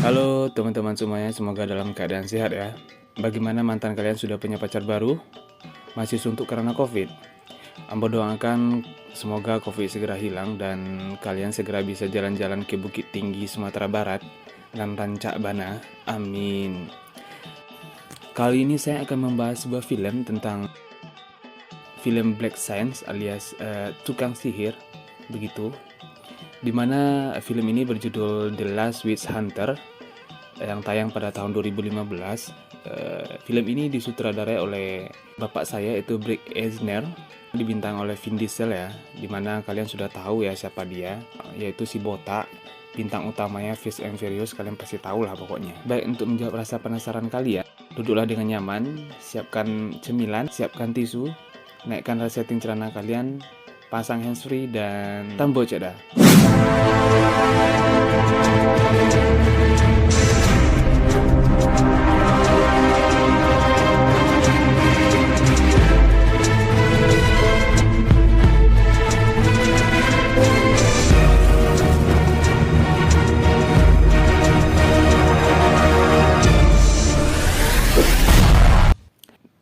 Halo teman-teman semuanya, semoga dalam keadaan sehat ya. Bagaimana mantan kalian sudah punya pacar baru? Masih suntuk karena COVID? Ambo doakan semoga COVID segera hilang dan kalian segera bisa jalan-jalan ke Bukit Tinggi Sumatera Barat dan Rancak Bana. Amin. Kali ini saya akan membahas sebuah film tentang film Black Science alias Tukang Sihir, begitu. Dimana film ini berjudul The Last Witch Hunter yang tayang pada tahun 2015. Film ini disutradarai oleh bapak saya, itu Brick Eisner, dibintang oleh Vin Diesel ya, dimana kalian sudah tahu ya siapa dia, yaitu si botak bintang utamanya Fast and Furious, kalian pasti tahu lah pokoknya. Baik, untuk menjawab rasa penasaran kalian, duduklah dengan nyaman, siapkan cemilan, siapkan tisu, naikkan setting celana kalian, pasang handsfree dan tambah dah.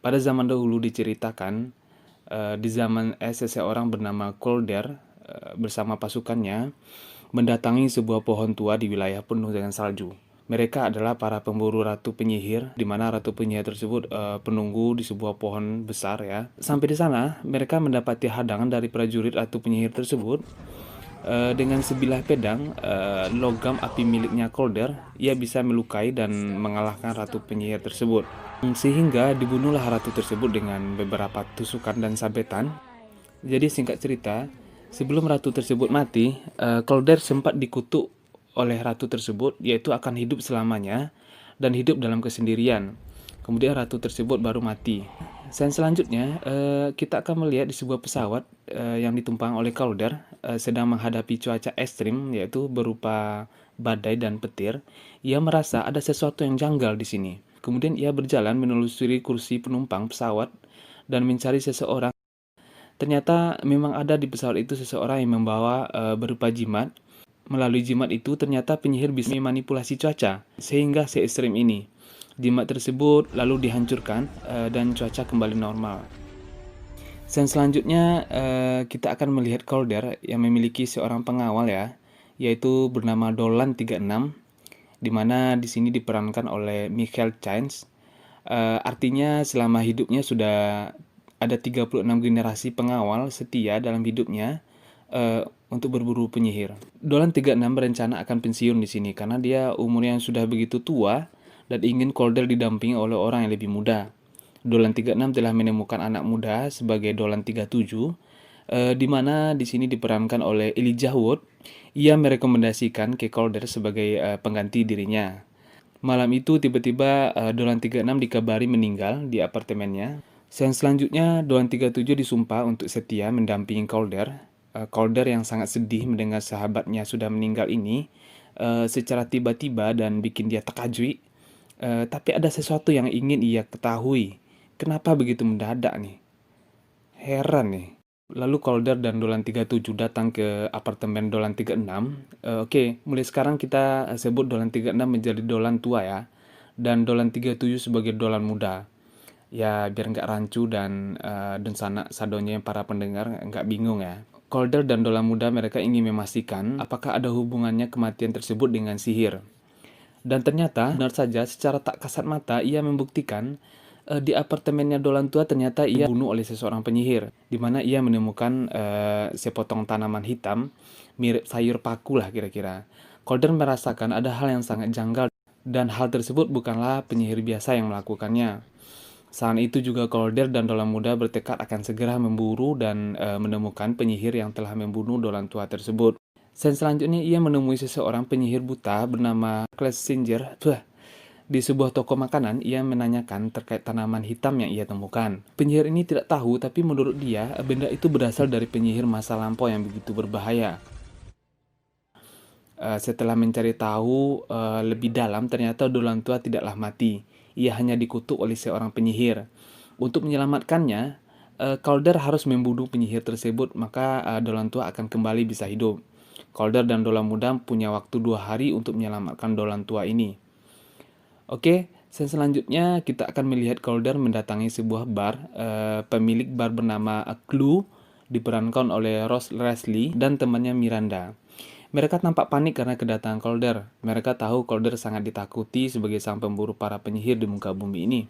Pada zaman dahulu diceritakan, di zaman seseorang bernama Calder bersama pasukannya mendatangi sebuah pohon tua di wilayah penuh dengan salju. Mereka adalah para pemburu ratu penyihir, di mana ratu penyihir tersebut penunggu di sebuah pohon besar ya. Sampai di sana, mereka mendapati hadangan dari prajurit ratu penyihir tersebut. Dengan sebilah pedang logam api miliknya Calder, ia bisa melukai dan mengalahkan ratu penyihir tersebut. Sehingga dibunuhlah ratu tersebut dengan beberapa tusukan dan sabetan. Jadi singkat cerita, sebelum ratu tersebut mati, Calder sempat dikutuk oleh ratu tersebut, yaitu akan hidup selamanya dan hidup dalam kesendirian. Kemudian ratu tersebut baru mati. Dan selanjutnya kita akan melihat di sebuah pesawat yang ditumpang oleh Calder sedang menghadapi cuaca ekstrim, yaitu berupa badai dan petir. Ia merasa ada sesuatu yang janggal di sini. Kemudian ia berjalan menelusuri kursi penumpang pesawat dan mencari seseorang. Ternyata memang ada di pesawat itu seseorang yang membawa berupa jimat. Melalui jimat itu ternyata penyihir bisa memanipulasi cuaca sehingga se-ekstrim ini. Jimat tersebut lalu dihancurkan dan cuaca kembali normal. Dan selanjutnya kita akan melihat Calder yang memiliki seorang pengawal ya, yaitu bernama Dolan 36, di mana di sini diperankan oleh Michael Chance. Artinya selama hidupnya sudah ada 36 generasi pengawal setia dalam hidupnya untuk berburu penyihir. Dolan 36 berencana akan pensiun di sini karena dia umurnya yang sudah begitu tua dan ingin Calder didampingi oleh orang yang lebih muda. Dolan 36 telah menemukan anak muda sebagai Dolan 37, di mana di sini diperankan oleh Elijah Wood. Ia merekomendasikan ke Calder sebagai pengganti dirinya. Malam itu tiba-tiba Dolan 36 dikabari meninggal di apartemennya. Dan selanjutnya Dolan 37 disumpah untuk setia mendampingi Calder. Calder yang sangat sedih mendengar sahabatnya sudah meninggal ini secara tiba-tiba dan bikin dia takjub. Tapi ada sesuatu yang ingin ia ketahui. Kenapa begitu mendadak nih? Heran nih. Lalu Calder dan Dolan 37 datang ke apartemen Dolan 36. Oke, mulai sekarang kita sebut Dolan 36 menjadi Dolan tua ya. Dan Dolan 37 sebagai Dolan muda. Ya, biar nggak rancu dan sanak sadonya para pendengar nggak bingung ya. Calder dan Dolan muda mereka ingin memastikan apakah ada hubungannya kematian tersebut dengan sihir. Dan ternyata, benar saja, secara tak kasat mata ia membuktikan di apartemennya Dolan tua ternyata ia dibunuh oleh seseorang penyihir, di mana ia menemukan sepotong tanaman hitam mirip sayur paku lah kira-kira. Calder merasakan ada hal yang sangat janggal dan hal tersebut bukanlah penyihir biasa yang melakukannya. Saat itu juga Calder dan Dolan muda bertekad akan segera memburu dan menemukan penyihir yang telah membunuh Dolan tua tersebut. Dan selanjutnya ia menemui seseorang penyihir buta bernama Klesinger. Di sebuah toko makanan, ia menanyakan terkait tanaman hitam yang ia temukan. Penyihir ini tidak tahu, tapi menurut dia, benda itu berasal dari penyihir masa lampau yang begitu berbahaya. Setelah mencari tahu lebih dalam, ternyata Dolan tua tidaklah mati. Ia hanya dikutuk oleh seorang penyihir. Untuk menyelamatkannya, Calder harus membunuh penyihir tersebut, maka Dolan tua akan kembali bisa hidup. Calder dan Dolan Muda punya waktu 2 hari untuk menyelamatkan Dolan Tua ini. Oke, selanjutnya kita akan melihat Calder mendatangi sebuah bar. Pemilik bar bernama Clue diperankan oleh Ross Leslie dan temannya Miranda. Mereka tampak panik karena kedatangan Calder. Mereka tahu Calder sangat ditakuti sebagai sang pemburu para penyihir di muka bumi ini.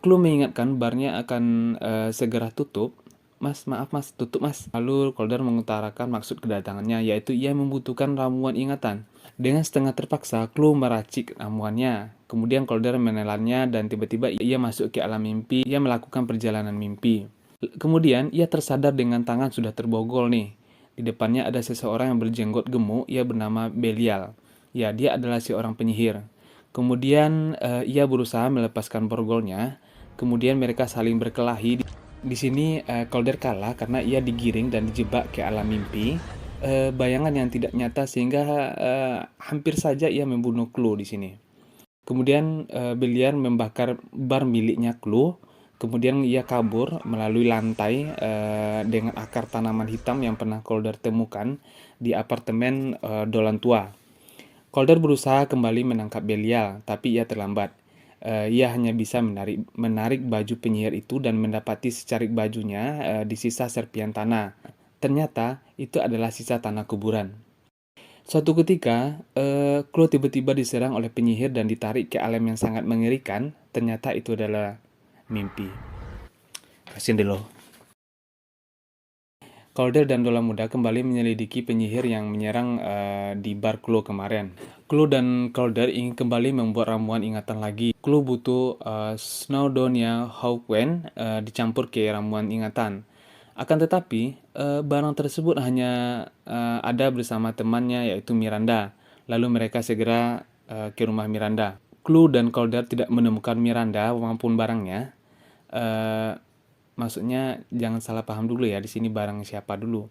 Clue mengingatkan barnya akan segera tutup. Mas, maaf mas, tutup mas. Lalu Calder mengutarakan maksud kedatangannya, yaitu ia membutuhkan ramuan ingatan. Dengan setengah terpaksa, Clue meracik ramuannya. Kemudian Calder menelannya dan tiba-tiba ia masuk ke alam mimpi. Ia melakukan perjalanan mimpi. Kemudian ia tersadar dengan tangan sudah terbogol nih. Di depannya ada seseorang yang berjenggot gemuk, ia bernama Belial. Ya, dia adalah seorang penyihir. Kemudian ia berusaha melepaskan borgolnya. Kemudian mereka saling berkelahi. Di sini Calder kalah karena ia digiring dan dijebak ke alam mimpi. Bayangan yang tidak nyata sehingga hampir saja ia membunuh Clue di sini. Kemudian Belial membakar bar miliknya Clue. Kemudian ia kabur melalui lantai dengan akar tanaman hitam yang pernah Calder temukan di apartemen Dolan Tua. Calder berusaha kembali menangkap Belial, tapi ia terlambat. Ia hanya bisa menarik baju penyihir itu dan mendapati secarik bajunya di sisa serpian tanah. Ternyata itu adalah sisa tanah kuburan. Suatu ketika, Clue tiba-tiba diserang oleh penyihir dan ditarik ke alam yang sangat mengerikan. Ternyata itu adalah mimpi. Kasian deh lo. Calder dan Dolan Muda kembali menyelidiki penyihir yang menyerang di bar Clue kemarin. Clue dan Calder ingin kembali membuat ramuan ingatan lagi. Clue butuh Snowdonia Hawkwind dicampur ke ramuan ingatan. Akan tetapi, barang tersebut hanya ada bersama temannya yaitu Miranda. Lalu mereka segera ke rumah Miranda. Clue dan Calder tidak menemukan Miranda maupun barangnya. Maksudnya jangan salah paham dulu ya, di sini barang siapa dulu.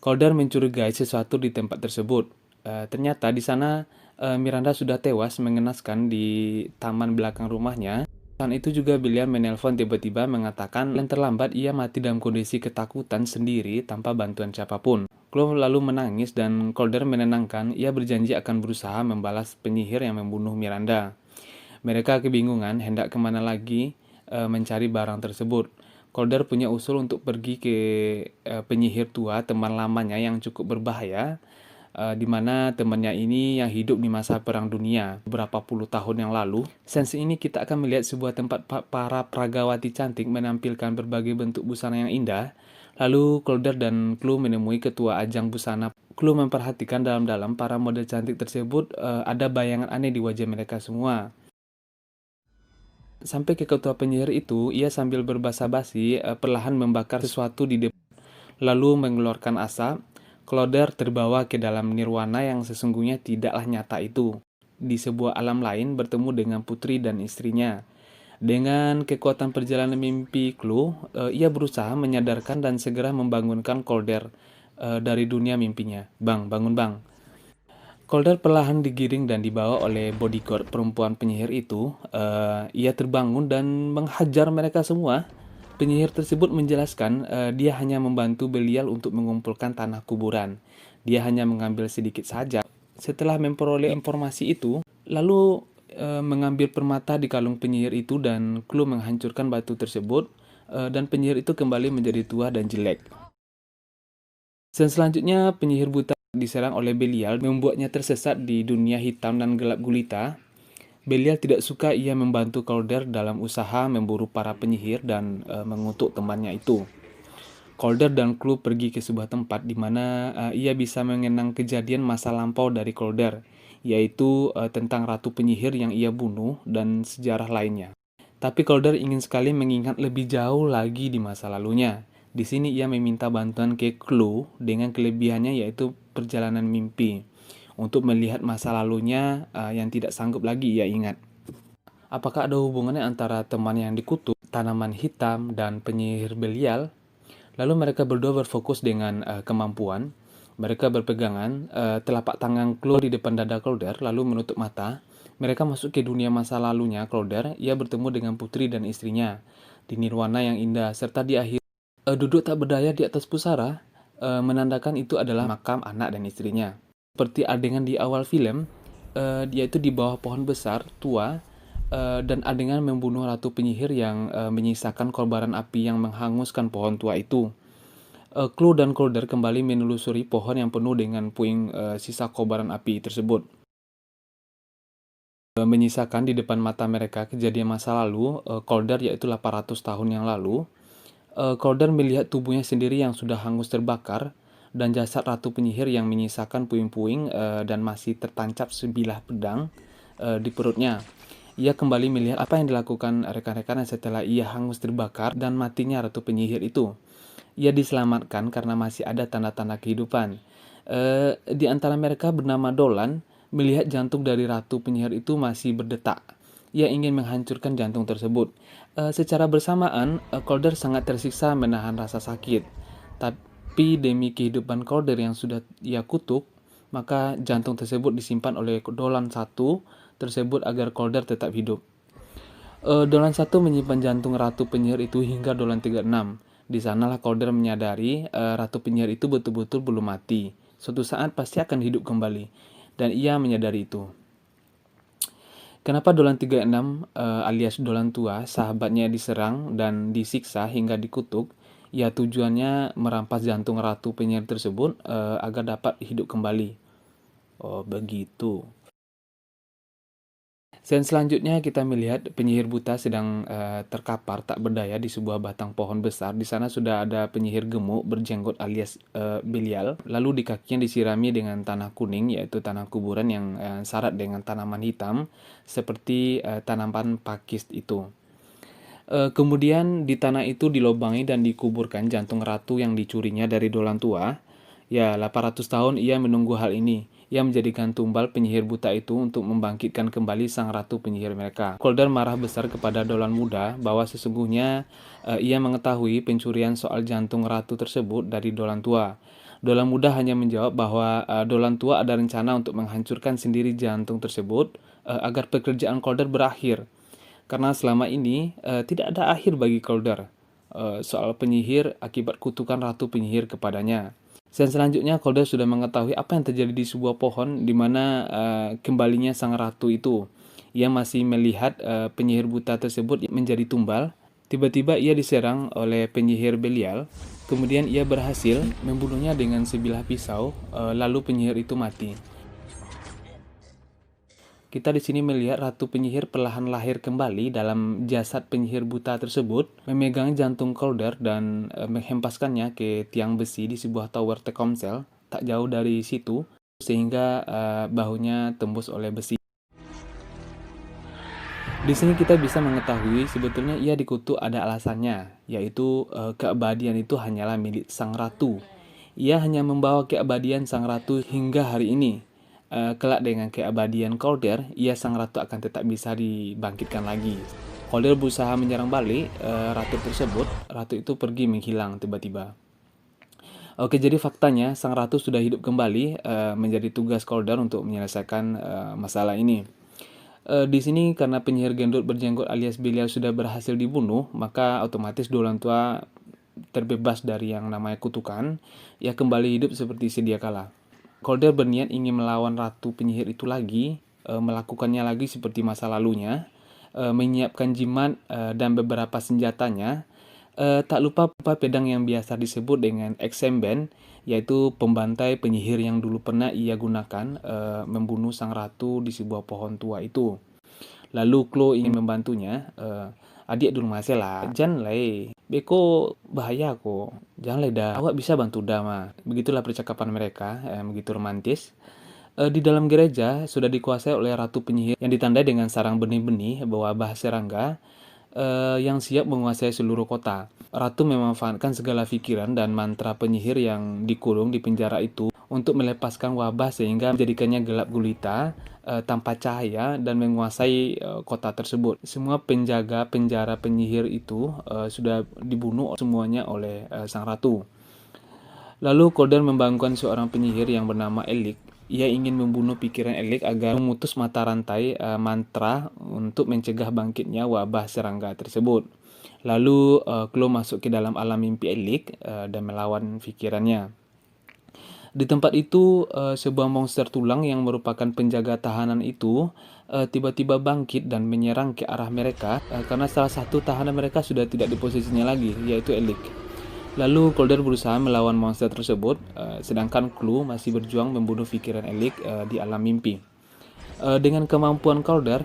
Calder mencurigai sesuatu di tempat tersebut. Ternyata di sana Miranda sudah tewas mengenaskan di taman belakang rumahnya. Saat itu juga Belial menelpon tiba-tiba mengatakan yang terlambat ia mati dalam kondisi ketakutan sendiri tanpa bantuan siapapun. Clue lalu menangis dan Calder menenangkan. Ia berjanji akan berusaha membalas penyihir yang membunuh Miranda. Mereka kebingungan hendak kemana lagi mencari barang tersebut. Calder punya usul untuk pergi ke penyihir tua, teman lamanya yang cukup berbahaya, di mana temannya ini yang hidup di masa Perang Dunia beberapa puluh tahun yang lalu. Sensi ini kita akan melihat sebuah tempat para pragawati cantik menampilkan berbagai bentuk busana yang indah. Lalu Calder dan Clue menemui ketua ajang busana. Clue memperhatikan dalam-dalam para model cantik tersebut, ada bayangan aneh di wajah mereka semua. Sampai ke ketua penyihir itu, ia sambil berbasa-basi perlahan membakar sesuatu di depan, lalu mengeluarkan asap. Calder terbawa ke dalam nirwana yang sesungguhnya tidaklah nyata itu. Di sebuah alam lain bertemu dengan putri dan istrinya. Dengan kekuatan perjalanan mimpi Clue, ia berusaha menyadarkan dan segera membangunkan Calder dari dunia mimpinya. Bang, bangun bang. Calder perlahan digiring dan dibawa oleh bodyguard perempuan penyihir itu. Ia terbangun dan menghajar mereka semua. Penyihir tersebut menjelaskan dia hanya membantu Belial untuk mengumpulkan tanah kuburan. Dia hanya mengambil sedikit saja. Setelah memperoleh informasi itu, lalu mengambil permata di kalung penyihir itu dan Clue menghancurkan batu tersebut. Dan penyihir itu kembali menjadi tua dan jelek. Dan selanjutnya penyihir buta diserang oleh Belial, membuatnya tersesat di dunia hitam dan gelap gulita. Belial tidak suka ia membantu Calder dalam usaha memburu para penyihir dan mengutuk temannya itu. Calder dan Clue pergi ke sebuah tempat di mana ia bisa mengenang kejadian masa lampau dari Calder, yaitu tentang ratu penyihir yang ia bunuh dan sejarah lainnya. Tapi Calder ingin sekali mengingat lebih jauh lagi di masa lalunya. Di sini ia meminta bantuan ke Clue dengan kelebihannya yaitu perjalanan mimpi untuk melihat masa lalunya yang tidak sanggup lagi ia ingat. Apakah ada hubungannya antara teman yang dikutuk, tanaman hitam, dan penyihir Belial? Lalu mereka berdua berfokus dengan kemampuan. Mereka berpegangan, telapak tangan Clue di depan dada Calder lalu menutup mata. Mereka masuk ke dunia masa lalunya Calder. Ia bertemu dengan putri dan istrinya di nirwana yang indah serta di akhir duduk tak berdaya di atas pusara. menandakan itu adalah makam anak dan istrinya. Seperti adegan di awal film, dia itu di bawah pohon besar tua, dan adegan membunuh ratu penyihir yang menyisakan kobaran api yang menghanguskan pohon tua itu. Clue dan Calder kembali menelusuri pohon yang penuh dengan puing sisa kobaran api tersebut. Menyisakan di depan mata mereka kejadian masa lalu, Calder yaitu 800 tahun yang lalu. Calder melihat tubuhnya sendiri yang sudah hangus terbakar dan jasad ratu penyihir yang menyisakan puing-puing dan masih tertancap sebilah pedang di perutnya. Ia kembali melihat apa yang dilakukan rekan-rekannya setelah ia hangus terbakar dan matinya ratu penyihir itu. Ia diselamatkan karena masih ada tanda-tanda kehidupan. Di antara mereka bernama Dolan melihat jantung dari ratu penyihir itu masih berdetak. Ia ingin menghancurkan jantung tersebut. Secara bersamaan, Calder sangat tersiksa menahan rasa sakit. Tapi demi kehidupan Calder yang sudah ia kutuk, maka jantung tersebut disimpan oleh Dolan satu tersebut agar Calder tetap hidup. Dolan 1 menyimpan jantung ratu penyihir itu hingga Dolan 36. Di sanalah Calder menyadari ratu penyihir itu betul-betul belum mati. Suatu saat pasti akan hidup kembali. Dan ia menyadari itu. Kenapa Dolan 36 alias Dolan tua, sahabatnya diserang dan disiksa hingga dikutuk? Ya tujuannya merampas jantung ratu penyihir tersebut agar dapat hidup kembali. Oh begitu. Scene selanjutnya kita melihat penyihir buta sedang terkapar tak berdaya di sebuah batang pohon besar. Di sana sudah ada penyihir gemuk berjenggot alias Belial. Lalu di kakinya disirami dengan tanah kuning, yaitu tanah kuburan yang syarat dengan tanaman hitam seperti tanaman pakis itu. Kemudian di tanah itu dilobangi dan dikuburkan jantung ratu yang dicurinya dari Dolan tua. Ya, 800 tahun ia menunggu hal ini. Ia menjadikan tumbal penyihir buta itu untuk membangkitkan kembali sang ratu penyihir mereka. Calder marah besar kepada Dolan muda bahwa sesungguhnya ia mengetahui pencurian soal jantung ratu tersebut dari Dolan tua. Dolan muda hanya menjawab bahwa Dolan tua ada rencana untuk menghancurkan sendiri jantung tersebut agar pekerjaan Calder berakhir. Karena selama ini tidak ada akhir bagi Calder soal penyihir akibat kutukan ratu penyihir kepadanya. Dan selanjutnya Calder sudah mengetahui apa yang terjadi di sebuah pohon di mana kembalinya sang ratu itu. Ia masih melihat penyihir buta tersebut menjadi tumbal. Tiba-tiba ia diserang oleh penyihir Belial. Kemudian ia berhasil membunuhnya dengan sebilah pisau. Lalu penyihir itu mati. Kita di sini melihat ratu penyihir perlahan lahir kembali dalam jasad penyihir buta tersebut, memegang jantung Calder dan menghempaskannya ke tiang besi di sebuah tower Telkomsel tak jauh dari situ, sehingga bahunya tembus oleh besi. Di sini kita bisa mengetahui sebetulnya ia dikutuk ada alasannya, yaitu keabadian itu hanyalah milik sang ratu. Ia hanya membawa keabadian sang ratu hingga hari ini. Kelak dengan keabadian Calder, ia sang ratu akan tetap bisa dibangkitkan lagi. Calder berusaha menyerang balik ratu tersebut. Ratu itu pergi menghilang tiba-tiba. Oke, jadi faktanya sang ratu sudah hidup kembali, menjadi tugas Calder untuk menyelesaikan masalah ini. Di sini karena penyihir gendut berjenggot alias Belial sudah berhasil dibunuh, maka otomatis Dolan tua terbebas dari yang namanya kutukan. Ia kembali hidup seperti sedia kala. Calder berniat ingin melawan ratu penyihir itu lagi, melakukannya lagi seperti masa lalunya, menyiapkan jimat dan beberapa senjatanya. Tak lupa pedang yang biasa disebut dengan Exemben, yaitu pembantai penyihir yang dulu pernah ia gunakan membunuh sang ratu di sebuah pohon tua itu. Lalu Chloe ingin membantunya. Adik dulu masih lah, jangan lah, beko bahaya kok, jangan lah dah, awak bisa bantu dah mah. Begitulah percakapan mereka, begitu romantis. Di dalam gereja sudah dikuasai oleh ratu penyihir yang ditandai dengan sarang benih-benih berwabah serangga yang siap menguasai seluruh kota. Ratu memanfaatkan segala pikiran dan mantra penyihir yang dikurung di penjara itu untuk melepaskan wabah sehingga menjadikannya gelap gulita, tanpa cahaya dan menguasai kota tersebut. Semua penjaga penjara penyihir itu sudah dibunuh semuanya oleh sang ratu. Lalu Calder membangunkan seorang penyihir yang bernama Elik. Ia ingin membunuh pikiran Elik agar memutus mata rantai mantra untuk mencegah bangkitnya wabah serangga tersebut. Lalu Chloe masuk ke dalam alam mimpi Elik dan melawan pikirannya. Di tempat itu, sebuah monster tulang yang merupakan penjaga tahanan itu, tiba-tiba bangkit dan menyerang ke arah mereka, karena salah satu tahanan mereka sudah tidak di posisinya lagi, yaitu Elik. Lalu Calder berusaha melawan monster tersebut, sedangkan Clue masih berjuang membunuh pikiran Elik di alam mimpi. Dengan kemampuan Calder,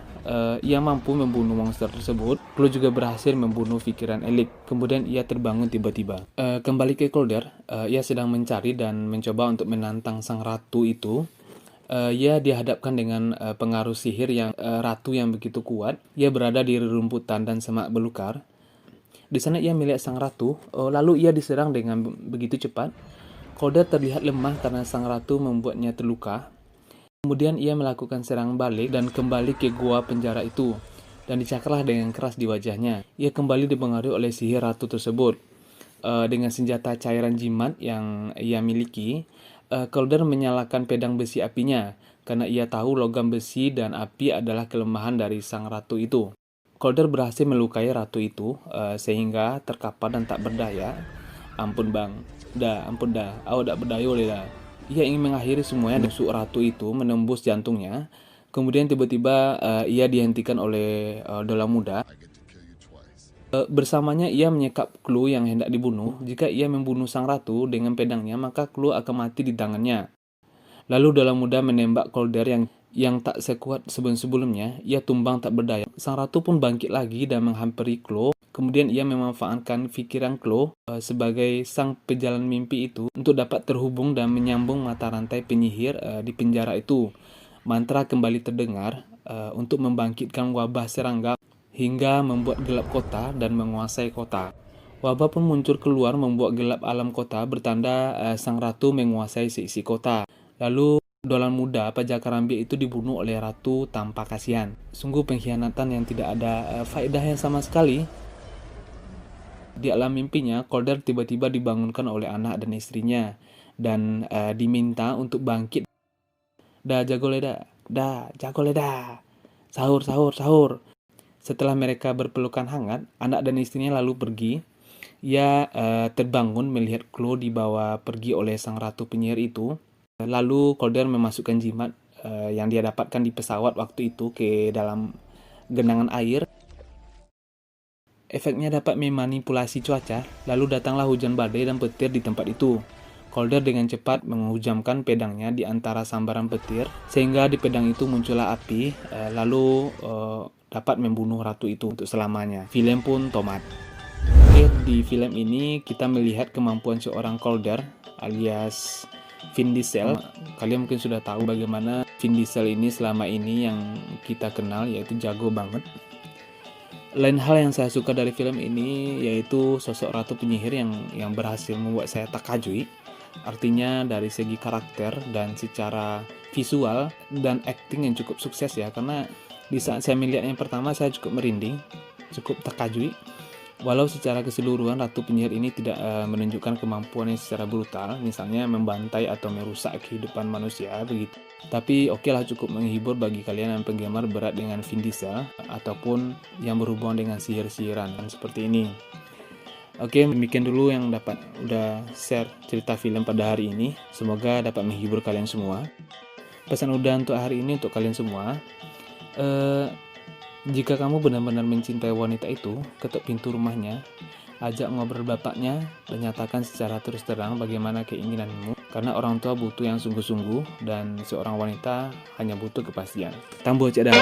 ia mampu membunuh monster tersebut. Clue juga berhasil membunuh pikiran Elik. Kemudian ia terbangun tiba-tiba. Kembali ke Calder, ia sedang mencari dan mencoba untuk menantang sang ratu itu. Ia dihadapkan dengan pengaruh sihir yang ratu yang begitu kuat. Ia berada di rerumputan dan semak belukar. Di sana ia melihat sang ratu, lalu ia diserang dengan begitu cepat. Calder terlihat lemah karena sang ratu membuatnya terluka. Kemudian ia melakukan serangan balik dan kembali ke gua penjara itu, dan dicakarlah dengan keras di wajahnya. Ia kembali dipengaruhi oleh sihir ratu tersebut. Dengan senjata cairan jimat yang ia miliki, Calder menyalakan pedang besi apinya, karena ia tahu logam besi dan api adalah kelemahan dari sang ratu itu. Calder berhasil melukai ratu itu, sehingga terkapar dan tak berdaya. Ampun bang, ampun dah, awak tak berdaya oleh dah. Ia ingin mengakhiri semuanya. Nusuk ratu itu menembus jantungnya. Kemudian tiba-tiba ia dihentikan oleh Dola Muda. Bersamanya ia menyekap Clue yang hendak dibunuh. Jika ia membunuh sang ratu dengan pedangnya, maka Clue akan mati di tangannya. Lalu Dola Muda menembak Calder yang tak sekuat sebelumnya. Ia tumbang tak berdaya. Sang ratu pun bangkit lagi dan menghampiri Clue. Kemudian ia memanfaatkan pikiran Clue sebagai sang pejalan mimpi itu untuk dapat terhubung dan menyambung mata rantai penyihir di penjara itu. Mantra kembali terdengar untuk membangkitkan wabah serangga hingga membuat gelap kota dan menguasai kota. Wabah pun muncul keluar membuat gelap alam kota, bertanda sang ratu menguasai seisi kota. Lalu Dolan Muda, Pajak Rambia itu dibunuh oleh ratu tanpa kasihan. Sungguh pengkhianatan yang tidak ada faedahnya sama sekali. Di alam mimpinya, Calder tiba-tiba dibangunkan oleh anak dan istrinya dan diminta untuk bangkit. Dah jago leda, sahur, sahur, sahur. Setelah mereka berpelukan hangat, anak dan istrinya lalu pergi. Ia terbangun melihat Clue dibawa pergi oleh sang ratu penyihir itu. Lalu Calder memasukkan jimat yang dia dapatkan di pesawat waktu itu ke dalam genangan air. Efeknya dapat memanipulasi cuaca, lalu datanglah hujan badai dan petir di tempat itu. Calder dengan cepat menghujamkan pedangnya di antara sambaran petir, sehingga di pedang itu muncullah api, lalu dapat membunuh ratu itu untuk selamanya. Film pun tamat. Oke, di film ini kita melihat kemampuan seorang Calder alias Vin Diesel. Kalian mungkin sudah tahu bagaimana Vin Diesel ini selama ini yang kita kenal, yaitu jago banget. Lain hal yang saya suka dari film ini yaitu sosok ratu penyihir yang berhasil membuat saya takjub. Artinya dari segi karakter dan secara visual dan acting yang cukup sukses ya, karena di saat saya melihat yang pertama saya cukup merinding, cukup takjub. Walau secara keseluruhan ratu penyihir ini tidak menunjukkan kemampuannya secara brutal, misalnya membantai atau merusak kehidupan manusia begitu. Tapi oke lah, cukup menghibur bagi kalian yang penggemar berat dengan Vin Diesel ataupun yang berhubungan dengan sihir-sihiran seperti ini. Oke, demikian dulu yang udah share cerita film pada hari ini. Semoga dapat menghibur kalian semua. Pesan udah untuk hari ini untuk kalian semua. Jika kamu benar-benar mencintai wanita itu, ketuk pintu rumahnya, ajak ngobrol bapaknya, dan nyatakan secara terus terang bagaimana keinginanmu. Karena orang tua butuh yang sungguh-sungguh, dan seorang wanita hanya butuh kepastian. Tambuh cek dah.